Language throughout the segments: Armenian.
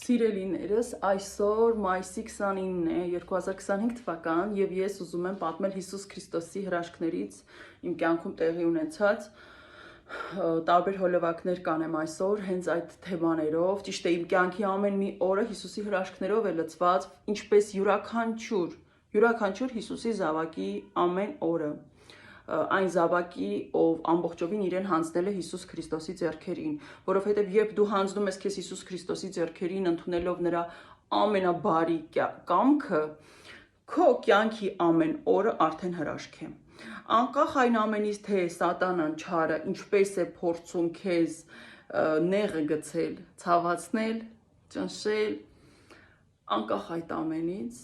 Սիրելիներս, այսօր մայիսի 29-ն է 2025 թվական եւ ես ուզում եմ պատմել Հիսուս Քրիստոսի հրաշքներից իմ կյանքում տեղի ունեցած տարբեր հոլովակներ կանեմ այսօր հենց այդ թեմաներով, ճիշտ է իմ կյանքի ամեն մի օրը Հիսուսի հրաշքներով է լցված, ինչպես յուրաքանչյուր Հիսուսի զավակի ամեն օրը այն զավակի, ով ամբողջովին իրեն հանձնել է Հիսուս Քրիստոսի ձեռքերին, որովհետև երբ դու հանձնում ես քեզ Հիսուս Քրիստոսի ձեռքերին, ընդունելով նրա ամենաբարի կամքը, քո կյանքի ամեն օրը արդեն հրաշք է։ Անկախ այն ամենից, թե սատանան չարը ինչպես է փորձում քեզ նեղը գցել, ցավացնել, ճնշել, անկախ այդ ամենից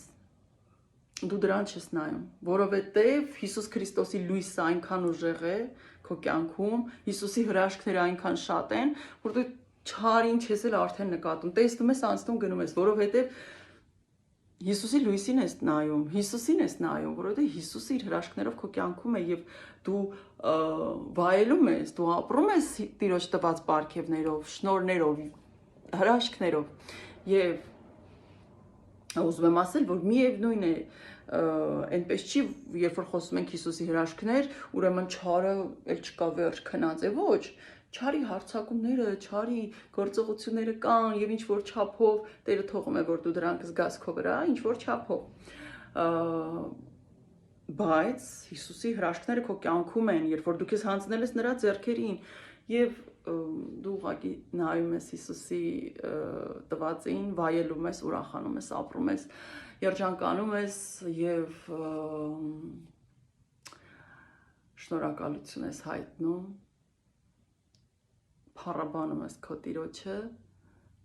դու դրան չես նայում, որովհետև Հիսուս Քրիստոսի լույսը այնքան ուժեղ է քո կյանքում, Հիսուսի հրաշքները այնքան շատ են, որ դու չարին չես էլ արդեն նկատում, տեսնում ես, անցնում գնում ես, որովհետև Հիսուսի լույսին ես նայում, Հիսուսին ես նայում, որովհետև Հիսուսը իր հրաշքներով քո կյանքում է եւ դու վայելում ես, դու ապրում ես Տիրոջ տված պարգևներով, շնորհներով, հրաշքներով եւ ուզում եմ ասել, որ միևնույն է, այնպես չի, երբ որ խոսում ենք Հիսուսի հրաշքներ, ուրեմն չարը էլ չկա վերջ քնած է, ոչ, չարի հարձակումները, չարի գործողությունները կան եւ ինչ որ չափով Տերը թողում է, որ դու դրանք զգաս քո վրա, ինչ որ չափով։ Բայց Հիսուսի հրաշքները քո կյանքում են, երբ որ դու քեզ հանձնել ես նրա ձեռքերին եւ դու ուղղակի նայում ես Հիսուսի տվածին, վայելում ես, ուրախանում ես, ապրում ես, երջանկանում ես եւ շնորհակալություն ես հայտնում, փառաբանում ես քո Տիրոջը,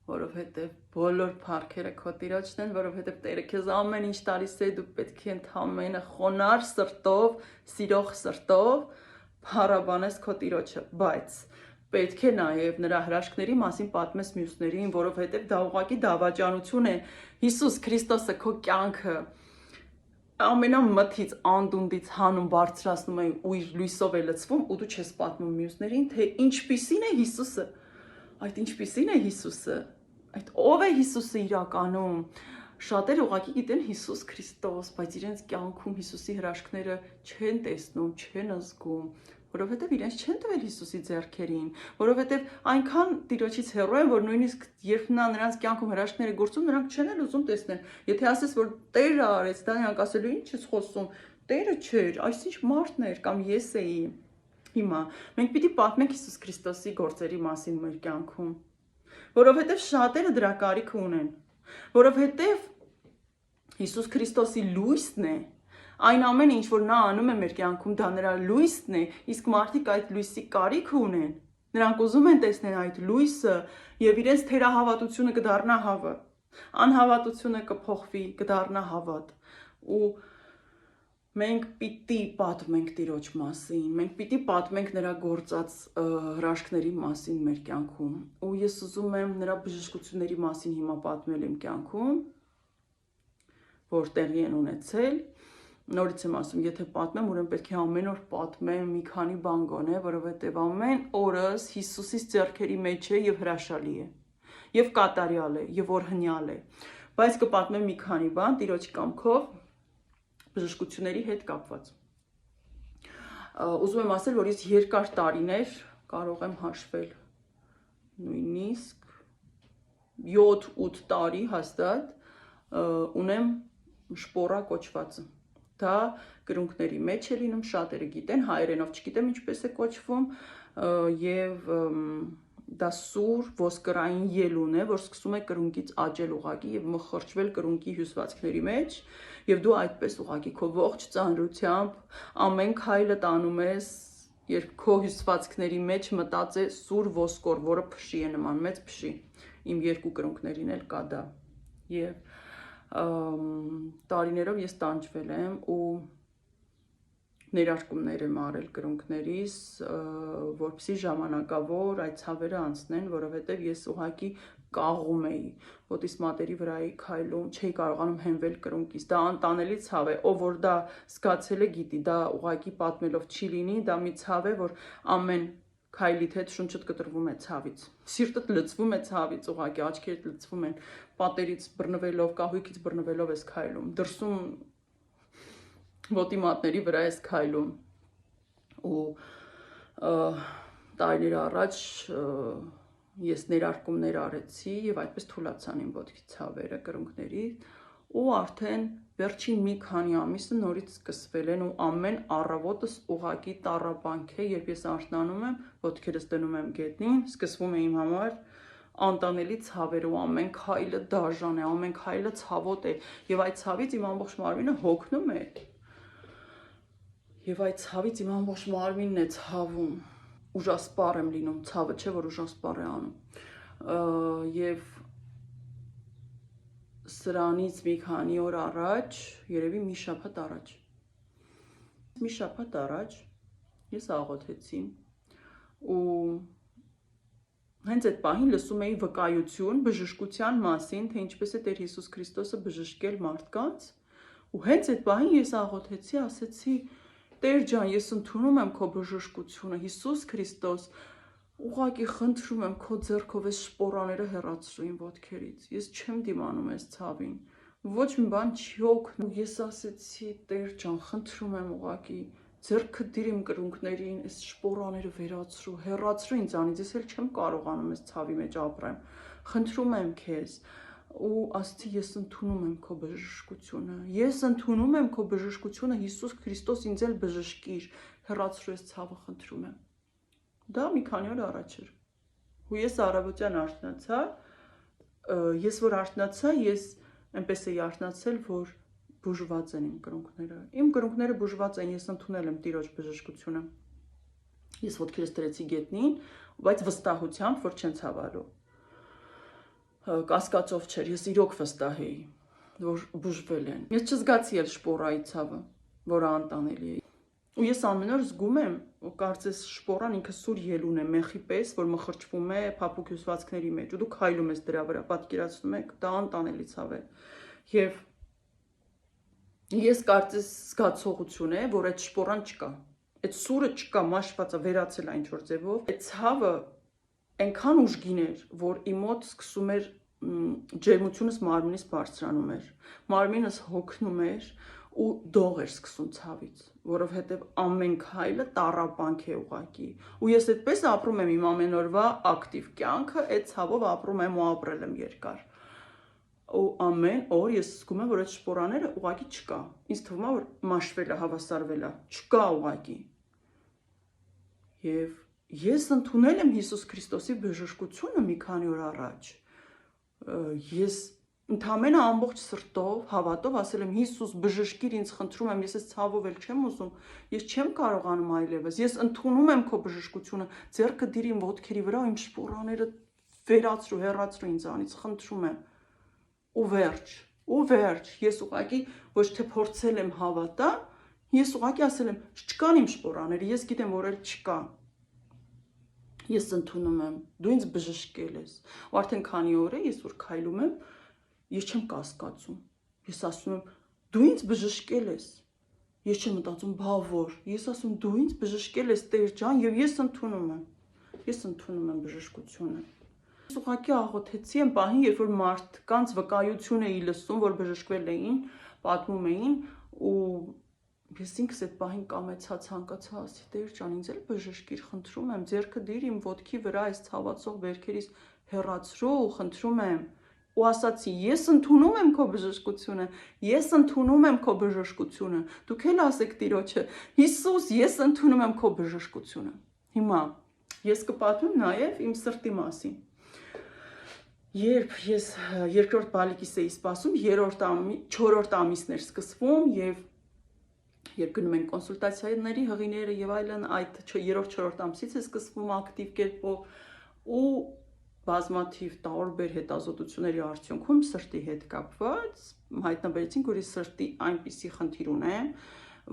որովհետեւ բոլոր փառքերը քո Տիրոջն են, որովհետեւ Տերը քեզ ամեն ինչ տալիս է, դու պետք է ընդամենը խոնարհ սրտով, սիրող սրտով փառաբանես քո Տիրոջը, բայց պետք է նաև նրա հրաշքների մասին պատմես մյուսներին, որովհետև դա ուղղակի դավաճանություն է։ Հիսուս Քրիստոսը քո կյանքը ամենամթից անդունդից հանում բարձրացնում է ու իր լույսով է լցվում ու դու չես պատմում մյուսներին, թե ինչպիսին է Հիսուսը, այդ ինչպիսին է Հիսուսը, այդ ով է Հիսուսը իրականում։ Շատերը ուղղակի գիտեն Հիսուս Քրիստոս, բայց իրենց կյանքում Հիսուսի հրաշքները չեն տեսնում, չեն զգում, որովհետև իրենց չեն տվել Հիսուսի ձեռքերին, որովհետև այնքան Տիրոջից հեռու են, որ նույնիսկ երբ նա նրանց կյանքում հրաշքներ է գործում, նրանք չեն էլ ուզում տեսնել։ Եթե ասես, որ Տերը արեց, դա նրանք ասելու ինչ ես խոսում, Տերը չէր, այսինչ մարդն էր կամ ես էի։ Հիմա մենք պիտի պատմենք Հիսուս Քրիստոսի գործերի մասին մեր կյանքում, որովհետև շատերը դրա կարիքը ունեն, որովհետև Հիսուս Քրիստոսի լույսն է, այն ամենը, ինչ որ նա անում է մեր կյանքում, դա նրա լույսն է, իսկ մարդիկ այդ լույսի կարիքը ունեն։ Նրանք ուզում են տեսնել այդ լույսը եւ իրենց թերահավատությունը կդառնա հավատ, անհավատությունը կփոխվի, կդառնա հավատ։ Ու մենք պիտի պատմենք Տիրոջ մասին, մենք պիտի պատմենք նրա գործած հրաշքների մասին մեր կյանքում։ Ու ես ուզում եմ նրա բժշկությունների մասին հիմա պատմել իմ կյանքում, որ տեղի են ունեցել։ Նորից եմ ասում, եթե պատմեմ, ուրեմն պետք է ամեն օր պատմեմ, մի քանի բան գոնե, որովհետև ամեն օրս Հիսուսից ձեռքերի մեջ է եւ հրաշալի է, եւ կատարյալ է, եւ օրհնյալ է։ Բայց կպատմեմ մի քանի բան Տիրոջ կամքով բժշկությունների հետ կապված։ Ուզում եմ ասել, որ ես երկար տարիներ կարող եմ հաշվել, նույնիսկ 7-8 տարի հաստատ ունեմ շպորա կոչվածը։ Դա կրունկների մեջ է լինում, շատերը գիտեն, հայերենով չգիտեմ ինչպես է կոչվում, եւ դա սուր ոսկրային ելուն է, որ սկսում է կրունկից աճել ուղակի եւ մխրճվել կրունկի հյուսվածքների մեջ, եւ դու այդպես ուղակի քո ողջ ծանրությամբ ամեն քայլը տանում ես, երբ քո հյուսվածքների մեջ մտած է սուր ոսկոր, որը փշի է նման, մեծ փշի։ Իմ երկու կրունկներին էլ կա դա։ Եվ տարիներով ես տանջվել եմ ու ներարկումներ եմ արել կրունկներիս, որպեսզի ժամանակավոր այդ ցավերը անցնեն, որովհետև ես ուղղակի կաղում էի, ոտիս մատերի վրա էի քայլում, չէի կարողանում հենվել կրունկից, դա անտանելի ցավ է, ով որ դա զգացել է գիտի, դա ուղղակի պատմելով չի լինի, դա մի ցավ է, որ ամեն քայլիդ հետ շունչդ կտրվում է ցավից, սիրտդ լցվում է ցավից, ուղղակի աչքերդ լցվում են, պատերից բռնվելով, կահույքից բռնվելով ես քայլում, դրսում ոտի մատների վրա ես քայլում, ու տարիներ առաջ ես ներարկումներ արեցի եւ այդպես թուլացան իմ ոտքի ցավերը, կրունկների, ու արդեն վերջին մի քանի ամիսը նորից սկսվել են ու ամեն առավոտս ուղակի տառապանք է, երբ ես արթնանում եմ, ոտքերս դնում եմ գետնին, սկսվում է իմ համար անտանելի ցավերը ու ամեն քայլը դաժան է, ամեն քայլը ցավոտ է եւ այդ ցավից իմ ամբողջ մարմինը հոգնում է եւ այդ ցավից իմ ամբողջ մարմինն է ցավում, ուժասպառ եմ լինում, ցավը չէ որ ուժասպառ է անում եւ սրանից մի քանի օր առաջ, երևի մի շաբաթ առաջ ես աղոթեցի ու հենց այդ պահին լսում էի վկայություն բժշկության մասին, թե ինչպես է Տեր Հիսուս Քրիստոսը բժշկել մարդկանց ու հենց այդ պահին ես աղոթեցի, ասեցի Տեր ջան, ես ընդունում եմ քո բժշկությունը, Հիսուս Քրիստոս, ուղղակի խնդրում եմ քո ձեռքով այս շպորաները հեռացրու իմ ոտքերից, ես չեմ դիմանում այս ցավին, ոչ մի բան չի օգնում, ես ասեցի Տեր ջան, խնդրում եմ ուղղակի ձեռքը դիր իմ կրունկներին, այս շպորաները վերացրու, հեռացրու ինձանից, ես էլ չեմ կարողանում այս ցավի մեջ ապրեմ, խնդրում եմ քեզ ու ասացի ես ընդունում եմ քո բժշկությունը, ես ընդունում եմ քո բժշկությունը, Հիսուս Քրիստոս ինձ էլ բժշկիր, հեռացրու այս ցավը, խնդրում եմ։ Դա մի քանի օր առաջ էր։ Ու ես առավոտյան արթնացա, ես որ արթնացա, ես այնպես էի արթնացել, որ բուժված են իմ կրունկները։ Իմ կրունկները բուժված են, ես ընդունել եմ Տիրոջ բժշկությունը։ Ես ոտքերս դրեցի գետնին, բայց վստահությամբ, որ չեն ցավալու։ Կասկածով չէր, ես իրոք վստահ էի, որ բուժվել են։ Ես չզգացի էլ շպորայի ցավը, որը անտանելի է։ Ու ես ամեն օր զգում եմ, կարծես շպորան ինքը սուր ելուն է, մեխի պես, որ մխրճվում է փափուկ հյուսվածքների մեջ, ու դու քայլում ես դրա վրա, պատկերացնում եք, դա անտանելի ցավ է։ Եվ ես կարծես զգացողություն է, որ այդ շպորան չկա։ Այդ սուրը չկա, մաշված է, վերացել է ինչ-որ ձևով։ Այդ ցավը այնքան ուժգին էր, որ իմ մոտ սկսում էր ջերմությունս մարմինից բարձրանում էր, մարմինս հոգնում էր ու դող էր սկսում ցավից, որովհետև ամեն քայլը տառապանք է ուղղակի։ Ու ես այդպես ապրում եմ իմ ամեն օրվա ակտիվ կյանքը, այդ ցավով ապրում եմ ու ապրել եմ երկար։ Ու ամեն օր ես զգում եմ, որ այդ շպորաները ուղղակի չկա։ Ինձ թվում է, որ մաշվել է, հավասարվել է, չկա ուղղակի։ Եվ ես ընդունել եմ Հիսուս Քրիստոսի բժշկությունը մի քանի օր առաջ։ Ես ընդամենը ամբողջ սրտով, հավատով ասել եմ Հիսուս բժշկիր ինձ, խնդրում եմ, ես այս ցավով էլ չեմ ուզում, ես չեմ կարողանում այլևս, ես ընդունում եմ քո բժշկությունը, ձեռքը դիր իմ ոտքերի վրա, իմ շպորաները վերացրու, հեռացրու ինձանից, խնդրում եմ։ Ու վերջ, ես ուղղակի ոչ թե փորձել եմ հավատալ, ես ուղղակի ասել եմ, չկան իմ շպորաները, ես գիտեմ, որ էլ չկա։ Ես ընդունում եմ, դու ինձ բժշկել ես։ Ու արդեն քանի օր է, ես որ քայլում եմ, ես չեմ կասկածում։ Ես ասում եմ, դու ինձ բժշկել ես։ Ես չեմ մտածում, բա որ։ Ես ասում, դու ինձ բժշկել ես, Տեր ջան, եւ ես ընդունում եմ։ Ես ընդունում եմ բժշկությունը։ Ես ուղղակի աղոթեցի այն պահին, երբ որ մարդկանց վկայություն էի լսում, որ բժշկվել էին, պատմում էին, ու ես ինքս այդ պահին կամեցա, ցանկացա, ասի Տեր ջան, ինձ էլ բժշկիր, խնդրում եմ, ձեռքը դիր իմ ոտքի վրա այս ցավացող վերքերից հեռացրու, խնդրում եմ։ Ու ասացի, ես ընդունում եմ քո բժշկությունը, ես ընդունում եմ քո բժշկությունը։ Դուք էլ ասեք Տիրոջը, Հիսուս, ես ընդունում եմ քո բժշկությունը։ Հիմա ես կպատմեմ նաև իմ սրտի մասին։ Երբ ես երկրորդ բալիկիս էի սպասում, 4-րդ ամիսն էր սկսվում եւ երբ գնում են կոնսուլտացիաների հղիները եւ այլն, այդ 3-4 ամսից է սկսվում ակտիվ կերպով ու բազմաթիվ տարբեր հետազոտությունների արդյունքում սրտի հետ կապված հայտնաբերեցինք, որ սրտի այնպիսի խնդիր ունեմ,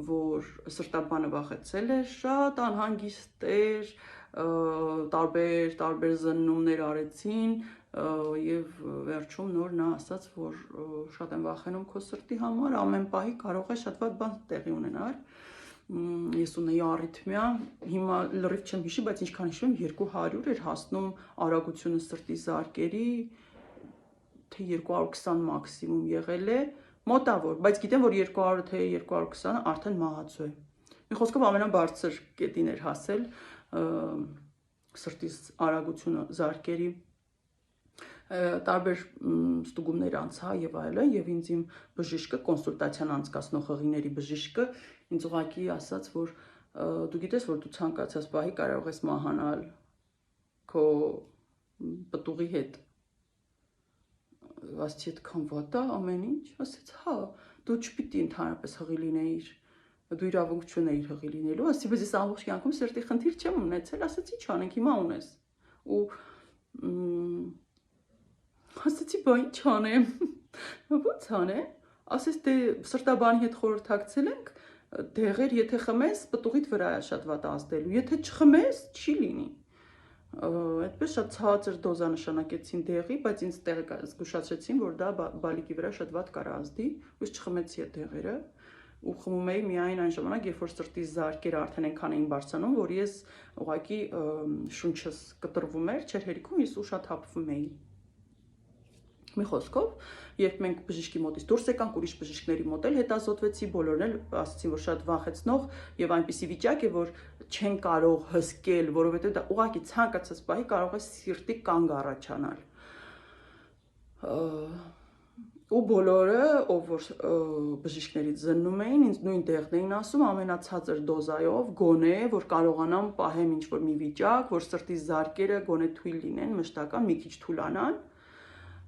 որ սրտաբանը վախեցել է, շատ անհանգիստ էր, տարբեր զննումներ արեցին եւ վերջում նոր նա ասաց, որ շատ եմ վախենում քո սրտի համար, ամեն պահի կարող է շատ վատ բան տեղի ունենալ։ ես ունեի արիթմիա, հիմա լրիվ չեմ հիշի, բայց ինչքան հիշում 200 էր հասնում արագությունը սրտի զարկերի, թե 220 մաքսիմում եղել է, մոտավոր, բայց գիտեմ, որ 200 թե 220 արդեն մահացու է։ Մի խոսքով ամենաբարձր կետին էր հասել սրտի արագությունը զարկերի, տարբեր ստուգումներ անցա եւ այլն, եւ ինձ իմ բժիշկը, կոնսուլտացիան անցկացնող հղիների բժիշկը ինձ ուղղակի ասաց, որ դու գիտես, որ դու ցանկացած բահի կարող ես մահանալ քո պտուղի հետ։ Ասացի, այդքան վատ է ամեն ինչ, ասաց, հա, դու չպիտի ընդհանրապես հղի լինեիր, դու իրավունք չունեիր հղի լինելու, ասացի, բայց ես ամբողջ կյանքում սրտի խնդիր չեմ ունեցել, ասացի, ինչ անենք, հիմա ունես։ Ու ասացի, բա ինչ անեմ, ո՞նց անեմ, ասես դե սրտաբանի հետ խորհրդակցել ենք, դեղեր եթե խմես, պտուղիդ վրա է շատ վատ ազդելու, եթե չխմես, չի լինի։ Այդպես շատ ցածր դոզա նշանակեցին դեղի, բայց ինձ զգուշացրեցին, որ դա բալիկի վրա շատ վատ կարող ազդի, ու ես չխմեցի այդ դեղերը, ու խմում էի միայն այն ժամանակ, երբ որ սրտի զարկերը արդեն այնքան էին բարձրանում, որ ես ուղղակի շունչս կտրվում էր, չէր հերիքում, ես ուշաթափվում էի։ Մի խոսքով, երբ մենք բժիշկի մոտից դուրս եկանք, ուրիշ բժիշկների մոտ էլ հետազոտվեցի, բոլորն էլ ասացին, որ շատ վախեցնող եւ այնպիսի վիճակ է, որ չեն կարող հսկել, որովհետեւ դա ուղղակի ցանկացած բահի կարող է սիրտի կանգ առաջանալ։ Ու բոլորը, ով որ բժիշկներից զննում էին, ինձ նույն տեղն էին ասում, ամենացածր դոզայով, գոնե, որ կարողանամ պահեմ ինչ-որ մի վիճակ, որ սրտի զարկերը գոնե թույլ լինեն, մշտական, մի քիչ թուլանան,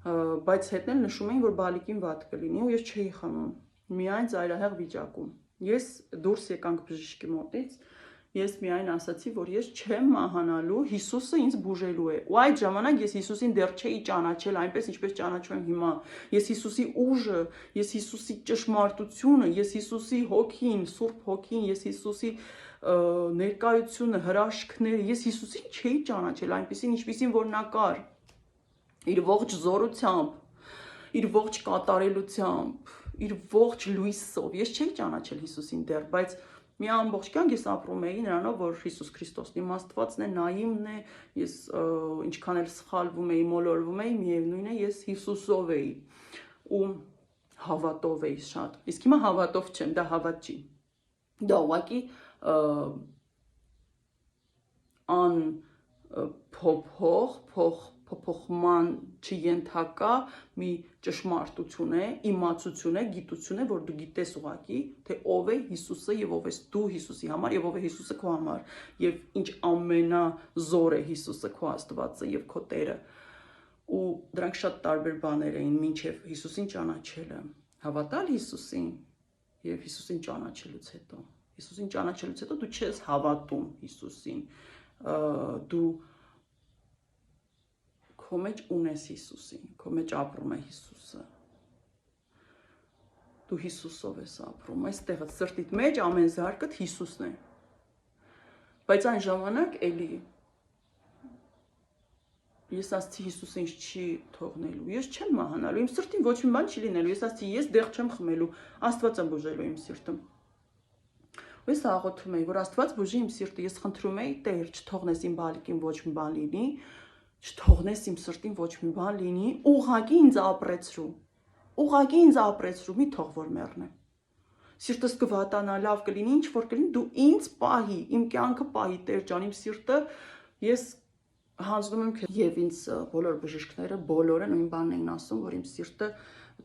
բայց հետն էլ նշում էին, որ բալիկին վատ կլինի, ու ես չէի խմում, միայն ծայրահեղ վիճակում։ Ես դուրս եկանք բժիշկի մոտից, ես միայն ասացի, որ ես չեմ մահանալու, Հիսուսը ինձ բուժելու է։ Ու այդ ժամանակ ես Հիսուսին դեռ չէի ճանաչել այնպես, ինչպես ճանաչում եմ հիմա։ Ես Հիսուսի ուժը, ես Հիսուսի ճշմարտությունը, ես Հիսուսի հոգին, Սուրբ հոգին, ես Հիսուսի ներկայությունը, հրաշքները, ես Հիսուսին չէի ճանաչել այնպեսին, ինչպեսին որ նա կար։ Իր ողջ զորությամբ, իր ողջ կատարելությամբ, իր ողջ լույսով։ Ես չէի ճանաչել Հիսուսին դեռ, բայց մի ամբողջ կյանք ես ապրում էի նրանով, որ Հիսուս Քրիստոսն իմ Աստվածն է, նա իմն է, ես ինչքան էլ սխալվում էի, մոլորվում էի, միևնույն է, ես Հիսուսով էի ու հավատով էի շատ։ Իսկ հիմա հավատով չեմ, դա հավատ չի։ Դա ուղղակի փոփոխման չենթակա մի ճշմարտություն է, իմացություն է, գիտություն է, որ դու գիտես ուղղակի, թե ով է Հիսուսը եւ ով ես դու Հիսուսի համար եւ ով է Հիսուսը քո համար եւ ինչ ամենազոր է Հիսուսը քո Աստվածը եւ քո Տերը։ Ու դրանք շատ տարբեր բաներ էին մինչեւ Հիսուսին ճանաչելը, հավատալ Հիսուսին եւ Հիսուսին ճանաչելուց հետո։ Հիսուսին ճանաչելուց հետո դու չես հավատում Հիսուսին, դու քո մեջ ունես Հիսուսին, քո մեջ ապրում է Հիսուսը։ Դու Հիսուսով ես ապրում, այստեղը սրտիդ մեջ ամեն զարկդ Հիսուսն է։ Բայց այն ժամանակ էլի ես ասացի Հիսուսը ինձ չի թողնելու, ես չեմ մահանալու, իմ սրտին ոչ մի բան չի լինելու, ես ասացի ես դեղ չեմ խմելու, Աստված է բուժելու իմ սիրտը։ Ես աղոթում էի, որ Աստված բուժի իմ սիրտը, ես խնդրում էի Տեր, չթողնես իմ բալիկին ոչ մի բան լինի, չթողնես իմ սրտին ոչ մի բան լինի, ուղղակի ինձ ապրեցրու, մի թող որ մեռնեմ։ Սիրտս կվատանա, լավ կլինի, ինչ որ կլինի, դու ինձ պահի, իմ կյանքը պահի, Տեր ջան, իմ սիրտը, ես հանձնում եմ քեզ։ Եվ ինձ բոլոր բժիշկները, բոլորը նույն բանն էին ասում, որ իմ սիրտը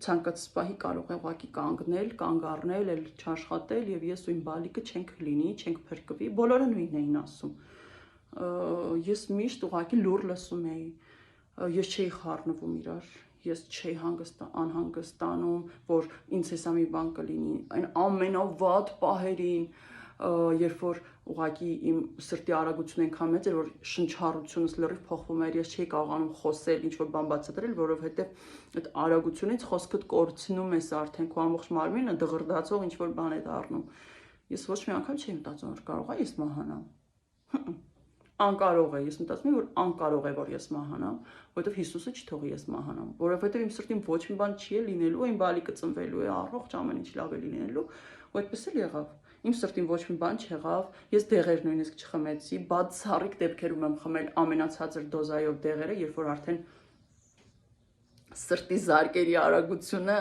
ցանկացած պահի կարող է ուղղակի կանգնել, կանգ առնել, էլ չաշխատել, եւ ես ու իմ բալիկը չենք լինի, չենք փրկվի, բոլորը նույնն էին ասում։ Ես միշտ ուղղակի լուր լսում էի, ես չէի խառնվում իրար, ես չէի անհանգստանում, որ ինձ հեսա մի բան կլինի, այն ամենավատ պահերին, երբ որ ուղղակի իմ սրտի արագությունը այնքան մեծ էր, որ շնչառությունս լրիվ փոխվում էր, ես չէի կարողանում խոսել, ինչ որ բան բացատրել, որովհետև այդ արագությունից խոսքդ կորցնում ես արդեն քո ամբողջ մարմինը դղրդացող ինչ որ բան է դառնում։ Ես ոչ մի անգամ չէի մտածում, որ կարող է ես մահանամ։ Անկարող է, ես մտածում եմ, որ անկարող է, որ ես մահանամ, որովհետև Հիսուսը չթողի ես մահանամ, որովհետև իմ սրտին ոչ մի բան չի լինելու, այն բալիկը ծնվելու է, առողջ ամեն ինչ լավ է լինելու, ու այդպես էլ եղավ։ Իմ սրտին ոչ մի բան չեղավ, ես դեղեր նույնիսկ չխմեցի, բացառիկ դեպքերում եմ խմել ամենացածր դոզայով դեղերը, երբ որ արդեն սրտի զարկերի արագությունը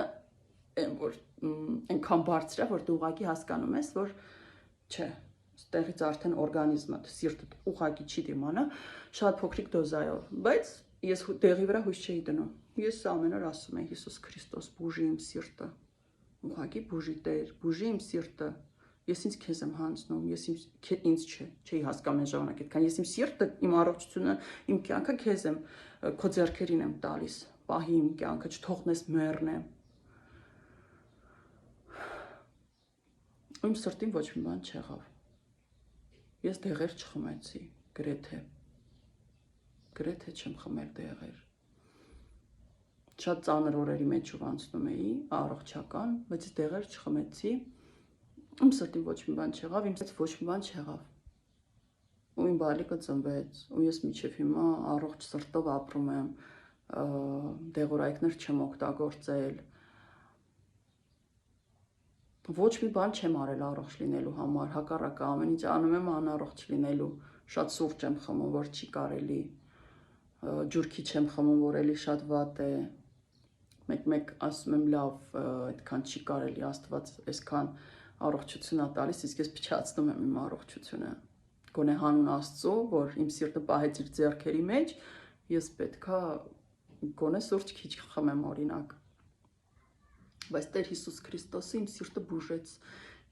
այնքան բարձր է, որ դու ուղղակի հասկանում ես, որ չէ, ստեղից արդեն օրգանիզմը, սիրտդ ուղղակի չի դիմանա, շատ փոքրիկ դոզայով, բայց ես դեղի վրա հույս չէի դնում։ Ես ամեն օր ասում եմ Հիսուս Քրիստոս, բուժի իմ սիրտը։ Ուղղակի բուժի Տեր, բուժի իմ սիրտը։ Ես ինձ քեզ եմ հանձնում, ես ինձ չէի հասկանում այն ժամանակ, այդքան ես իմ սիրտը, իմ առողջությունը, իմ կյանքը քեզ եմ, քո ձեռքերին եմ տալիս, պահի իմ կյանքը, չթողնես մեռնեմ։ Իմ սրտին ոչ մի բան չեղավ։ Ես դեղեր չխմեցի, գրեթե չեմ խմել դեղեր։ Շատ ծանր օրերի մեջով անցնում էի, առողջական, բայց դեղեր չխմեցի։ Իմ սրտին ոչ մի բան չեղավ, իմ սրտին ոչ մի բան չեղավ։ Ու իմ բալիկը ծնվեց, ու ես մինչև հիմա առողջ սրտով ապրում եմ, դեղորայքներ չեմ օգտագործել։ Ոչ մի բան չեմ արել առողջ լինելու համար, հակառակը ամեն ինչ անում եմ անառողջ լինելու։ Շատ սուրճ եմ խմում, որ չի կարելի, ջուրքի չեմ խմում, որ էլի շատ վատ է։ Մեկ ասում եմ լավ, այդքան չի կարելի, Աստված այսքան առողջություն է տալիս, իսկ ես փչացնում եմ իմ առողջությունը։ Գոնե հանուն Աստծո, որ իմ սիրտը պահեց իր ձեռքերի մեջ, ես պետքա գոնե սուրճ քիչ խմեմ օրինակ։ Բայց Տեր Հիսուս Քրիստոսը իմ սիրտը բուժեց։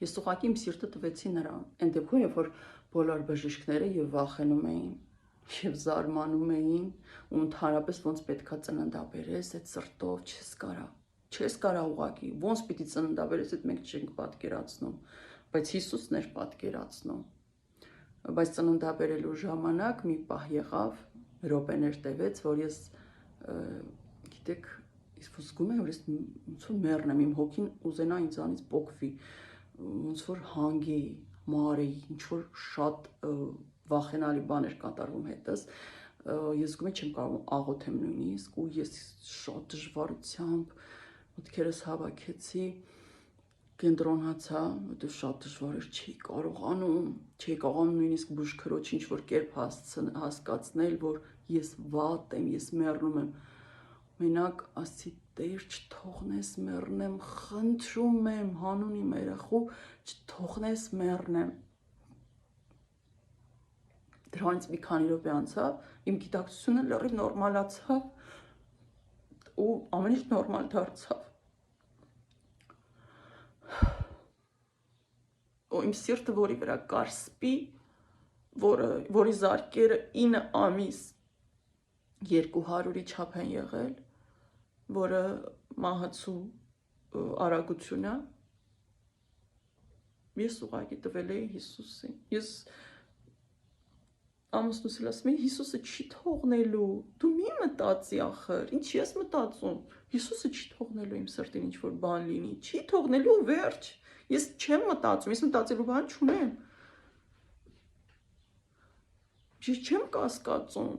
Ես ուղղակի իմ սիրտը տվեցի նրան։ Այն դեպքում, երբ որ բոլոր բժիշկները եւ վախենում էին, եւ զարմանում էին, ու ընդհանրապես ոնց պետքա ծննդաբերես այդ սրտով, չես կարա ուղղակի, ոնց պիտի ծննդաբերես, այդ մենք չենք պատկերացնում, բայց Հիսուսն էր պատկերացնում։ Բայց ծննդաբերելու ժամանակ մի պահ եղավ, րոպեներ տևեց, որ ես գիտեք, իսկ զգում եմ, որ ես ոնց որ մեռնեմ, իմ հոգին ուզենա ինձանից պոկվի, ոնց որ հանգի, մարեի, ինչ որ շատ վախենալի բաներ կատարվում հետս, ես զգում եմ չեմ կարող աղոթեմ նույնիսկ, ու ես շատ դժվարությամբ մտքերս հավաքեցի, կենտրոնացա, որտեղ շատ դժվար էր, չէի կարողանում նույնիսկ բուժքրոջ ինչ որ կերպ հասկացնել, որ ես վատ եմ, ես մեռնում եմ։ Մենակ ասացի Տեր, չթողնես մեռնեմ, խնդրում եմ, հանուն իմ երախու, չթողնես մեռնեմ։ Դրանից մի քանի րոպե անցավ, իմ գիտակցությունը լրիվ նորմալացավ ու ամեն ինչ նորմալ դարձավ։ Ու իմ սիրտը, որի վրա կար սպի, որի զարկերը 9 ամիս 200-ի չափ են եղել, որը մահացու արագությունը, ես ուղղակի տվել էի Հիսուսին։ Ես ամուսնուս էլ ասում էի, Հիսուսը չի թողնելու, դու մի մտածի ախր, ինչ ես մտածում, Հիսուսը չի թողնելու իմ սրտին ինչ որ բան լինի, չի թողնելու վերջ, ես չեմ մտածում, ես մտածելու բան չունեմ, ես չեմ կասկածում,